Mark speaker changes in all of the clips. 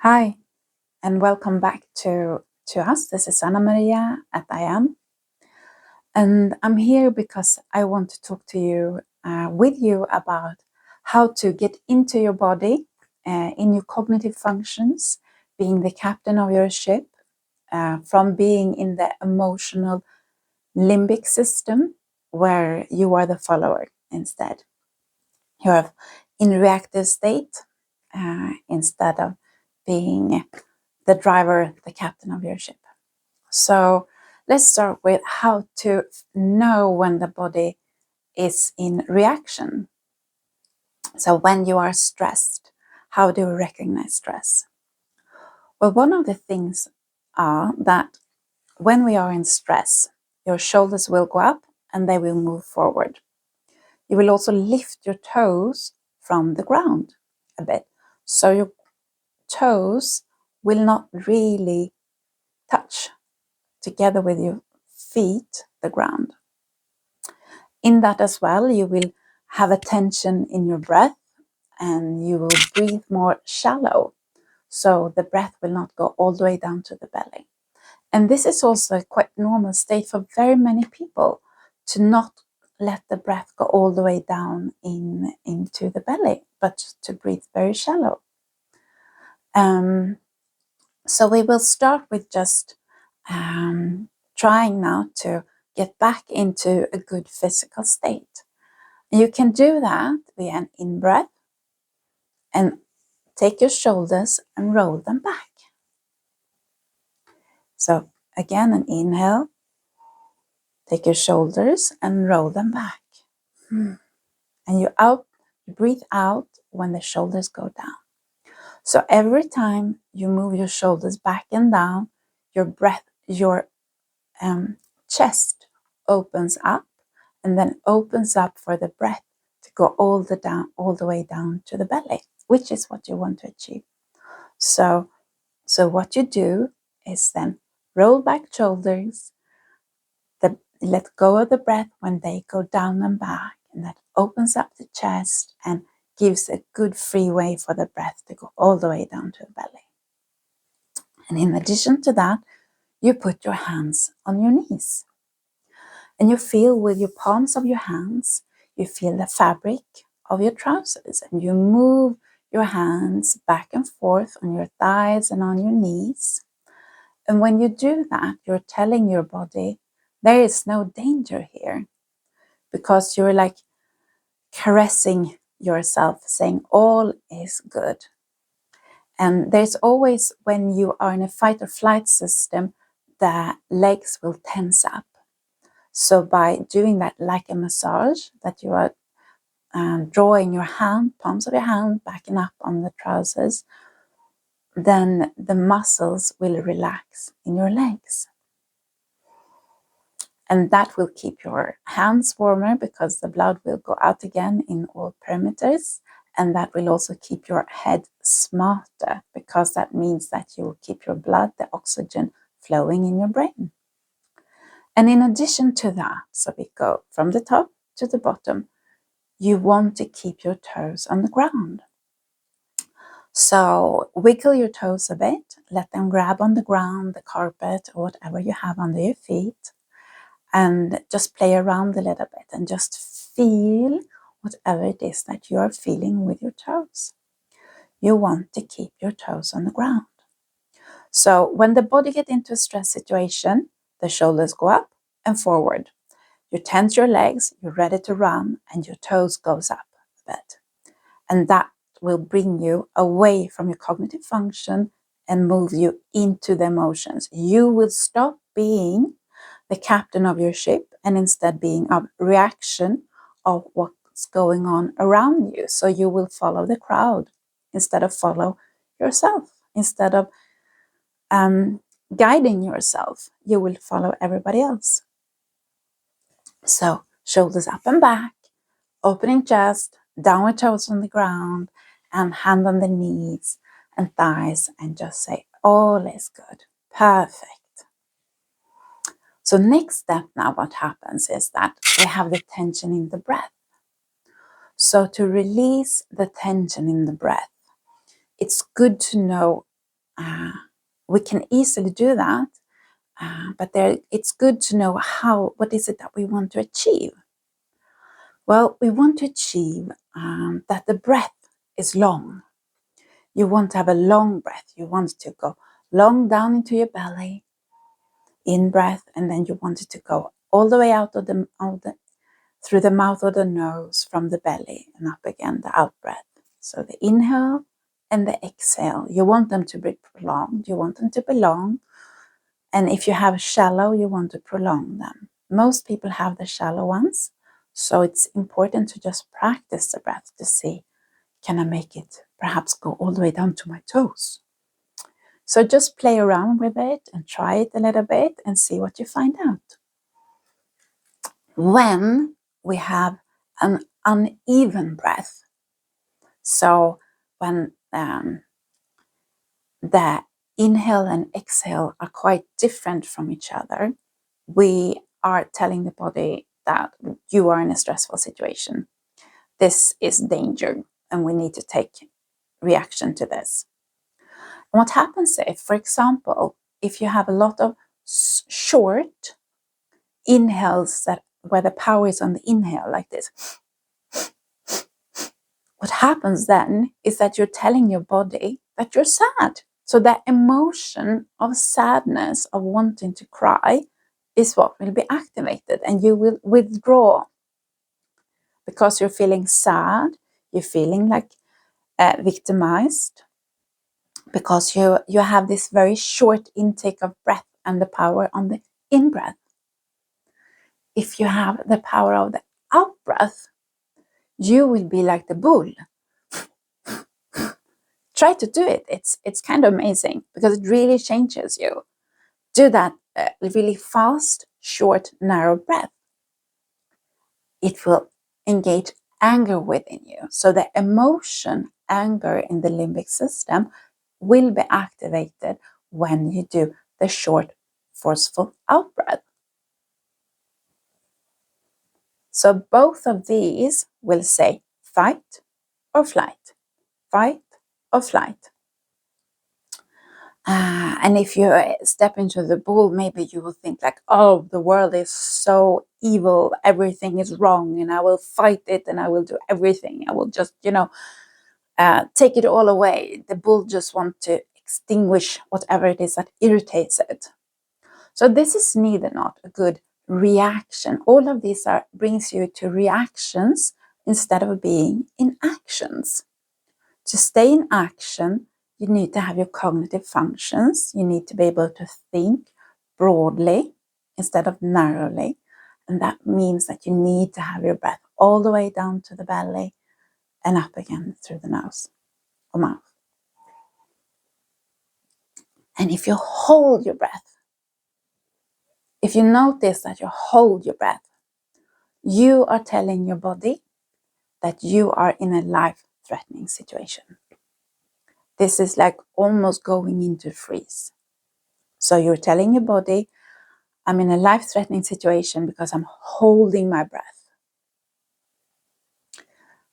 Speaker 1: Hi, and welcome back to us. This is Anna Maria at I Am, and I'm here because I want to talk to you, with you, about how to get into your body, in your cognitive functions, being the captain of your ship, from being in the emotional limbic system, where you are the follower instead. You're in reactive state, instead of being the driver, the captain of your ship. So let's start with how to know when the body is in reaction. So when you are stressed, how do you recognize stress? Well, one of the things are that when we are in stress, your shoulders will go up and they will move forward. You will also lift your toes from the ground a bit. So your toes will not really touch together with your feet the ground. In that as well, you will have a tension in your breath and you will breathe more shallow. So the breath will not go all the way down to the belly. And this is also a quite normal state for very many people, to not let the breath go all the way down into the belly, but to breathe very shallow. So we will start with just trying now to get back into a good physical state. You can do that with an in-breath and take your shoulders and roll them back. So again, an inhale, take your shoulders and roll them back. And you breathe out when the shoulders go down. So every time you move your shoulders back and down, your chest opens up and then opens up for the breath to go all the way down to the belly, which is what you want to achieve. So what you do is then roll back shoulders, let go of the breath when they go down and back, and that opens up the chest and gives a good free way for the breath to go all the way down to the belly. And in addition to that, you put your hands on your knees. And you feel with your palms of your hands, you feel the fabric of your trousers, and you move your hands back and forth on your thighs and on your knees. And when you do that, you're telling your body there is no danger here, because you're like caressing yourself, saying all is good. And there's always, when you are in a fight or flight system, the legs will tense up. So by doing that like a massage, that you are drawing your palms of your hand back and up on the trousers, then the muscles will relax in your legs. And that will keep your hands warmer, because the blood will go out again in all perimeters. And that will also keep your head smarter, because that means that you will keep your blood, the oxygen, flowing in your brain. And in addition to that, so we go from the top to the bottom, you want to keep your toes on the ground. So wiggle your toes a bit, let them grab on the ground, the carpet, or whatever you have under your feet, and just play around a little bit and just feel whatever it is that you are feeling with your toes. You want to keep your toes on the ground. So when the body gets into a stress situation, the shoulders go up and forward. You tense your legs, you're ready to run, and your toes goes up a bit. And that will bring you away from your cognitive function and move you into the emotions. You will stop being the captain of your ship and instead being a reaction of what's going on around you. So you will follow the crowd instead of follow yourself. Instead of guiding yourself, you will follow everybody else. So shoulders up and back, opening chest, downward toes on the ground, and hand on the knees and thighs, and just say, all is good. Perfect. So next step now, what happens is that we have the tension in the breath. So to release the tension in the breath, it's good to know we can easily do that, but it's good to know what is it that we want to achieve. Well, we want to achieve that the breath is long. You want to have a long breath. You want to go long down into your belly, in breath, and then you want it to go all the way out of through the mouth or the nose, from the belly and up again, the out breath. So the inhale and the exhale, you want them to be prolonged. You want them to be long. And if you have shallow, you want to prolong them. Most people have the shallow ones. So it's important to just practice the breath to see, can I make it perhaps go all the way down to my toes? So just play around with it and try it a little bit and see what you find out. When we have an uneven breath, so when the inhale and exhale are quite different from each other, we are telling the body that you are in a stressful situation. This is danger, and we need to take reaction to this. And what happens if, for example, if you have a lot of short inhales where the power is on the inhale like this, what happens then is that you're telling your body that you're sad. So that emotion of sadness, of wanting to cry, is what will be activated, and you will withdraw because you're feeling sad, you're feeling like victimized, because you have this very short intake of breath and the power on the in-breath. If you have the power of the out-breath, you will be like the bull. Try to do it. It's kind of amazing because it really changes you. Do that really fast, short, narrow breath. It will engage anger within you. So the emotion, anger in the limbic system will be activated when you do the short, forceful out breath. So both of these will say fight or flight, fight or flight. And if you step into the bull, maybe you will think like, oh, the world is so evil, everything is wrong, and I will fight it and I will do everything. I will just, take it all away. The bull just wants to extinguish whatever it is that irritates it. So this is neither not a good reaction. All of these brings you to reactions instead of being in actions. To stay in action, you need to have your cognitive functions. You need to be able to think broadly instead of narrowly. And that means that you need to have your breath all the way down to the belly and up again through the nose or mouth. And if you hold your breath, if you notice that you hold your breath, you are telling your body that you are in a life-threatening situation. This is like almost going into freeze. So you're telling your body, I'm in a life-threatening situation because I'm holding my breath.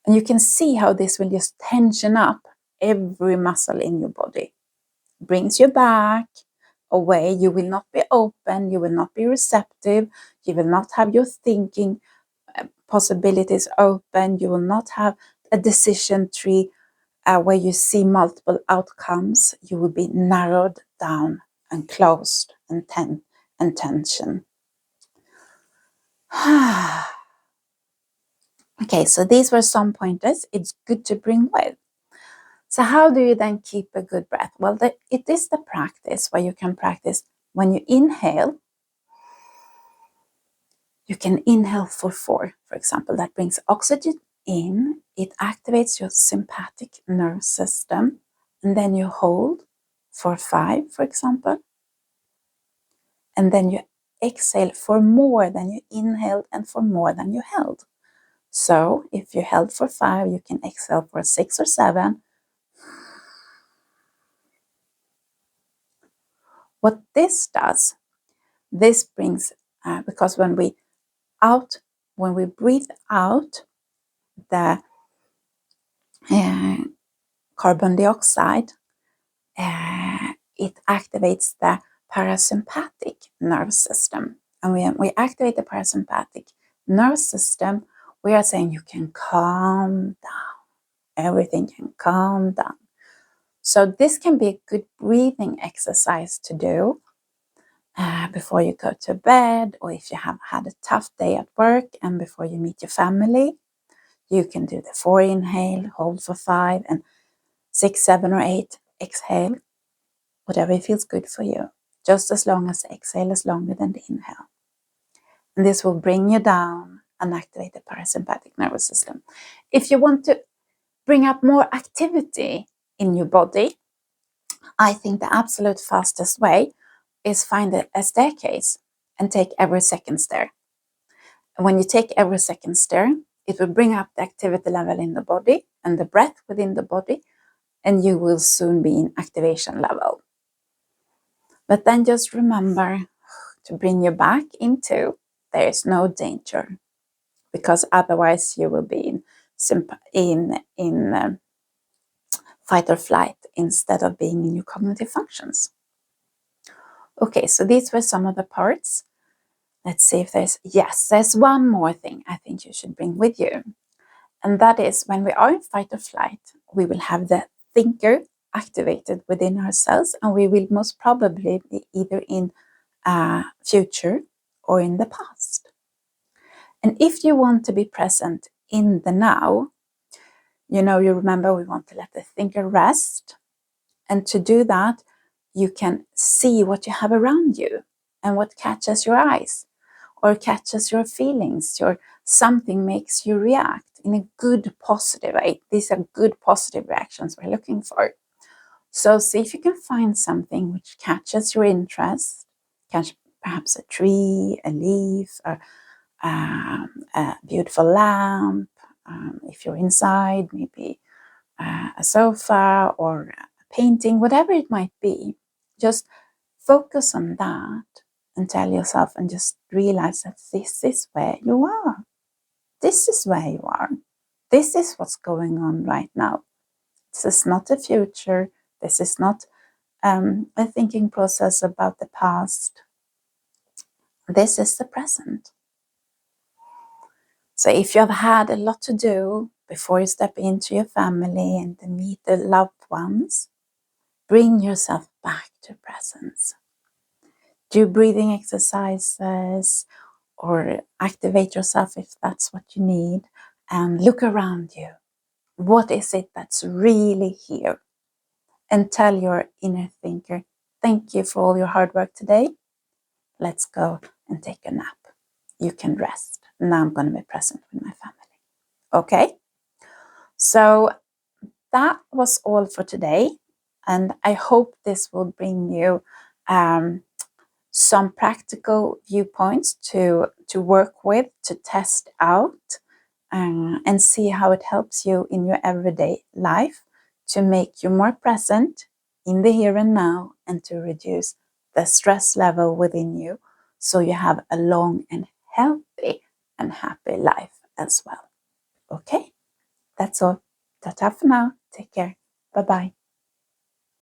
Speaker 1: And you can see how this will just tension up every muscle in your body. Brings you back away. You will not be open. You will not be receptive. You will not have your thinking possibilities open. You will not have a decision tree where you see multiple outcomes. You will be narrowed down and closed and tension. Okay, so these were some pointers it's good to bring with. So how do you then keep a good breath? Well, it is the practice where you can practice when you inhale. You can inhale for 4, for example. That brings oxygen in. It activates your sympathetic nervous system. And then you hold for 5, for example. And then you exhale for more than you inhaled and for more than you held. So if you held for 5, you can exhale for 6 or 7. What this does, this brings, because when we breathe out the carbon dioxide, it activates the parasympathetic nerve system. And when we activate the parasympathetic nerve system, we are saying you can calm down. Everything can calm down. So this can be a good breathing exercise to do before you go to bed, or if you have had a tough day at work and before you meet your family. You can do the 4 inhale, hold for 5, and 6, 7, or 8 exhale, whatever feels good for you, just as long as the exhale is longer than the inhale. And this will bring you down and activate the parasympathetic nervous system. If you want to bring up more activity in your body, I think the absolute fastest way is find a staircase and take every second stair. And when you take every second stair, it will bring up the activity level in the body and the breath within the body, and you will soon be in activation level. But then just remember to bring you back into there is no danger, because otherwise you will be in fight or flight instead of being in your cognitive functions. Okay, so these were some of the parts. Let's see if there's one more thing I think you should bring with you. And that is, when we are in fight or flight, we will have the thinker activated within ourselves, and we will most probably be either in future or in the past. And if you want to be present in the now, you remember we want to let the thinker rest. And to do that, you can see what you have around you and what catches your eyes or catches your feelings, or something makes you react in a good, positive way. These are good, positive reactions we're looking for. So see if you can find something which catches your interest, catch perhaps a tree, a leaf, a beautiful lamp. If you're inside, maybe a sofa or a painting, whatever it might be. Just focus on that and tell yourself and just realize that this is where you are. This is where you are. This is what's going on right now. This is not the future. This is not a thinking process about the past. This is the present. So if you have had a lot to do before you step into your family and to meet the loved ones, bring yourself back to presence. Do breathing exercises or activate yourself if that's what you need, and look around you. What is it that's really here? And tell your inner thinker, thank you for all your hard work today. Let's go and take a nap. You can rest. Now I'm going to be present with my family. Okay? So that was all for today. And I hope this will bring you some practical viewpoints to work with, to test out, and see how it helps you in your everyday life to make you more present in the here and now, and to reduce the stress level within you, so you have a long and healthy and happy life as well. Okay, that's all. Ta-ta for now. Take care. Bye-bye.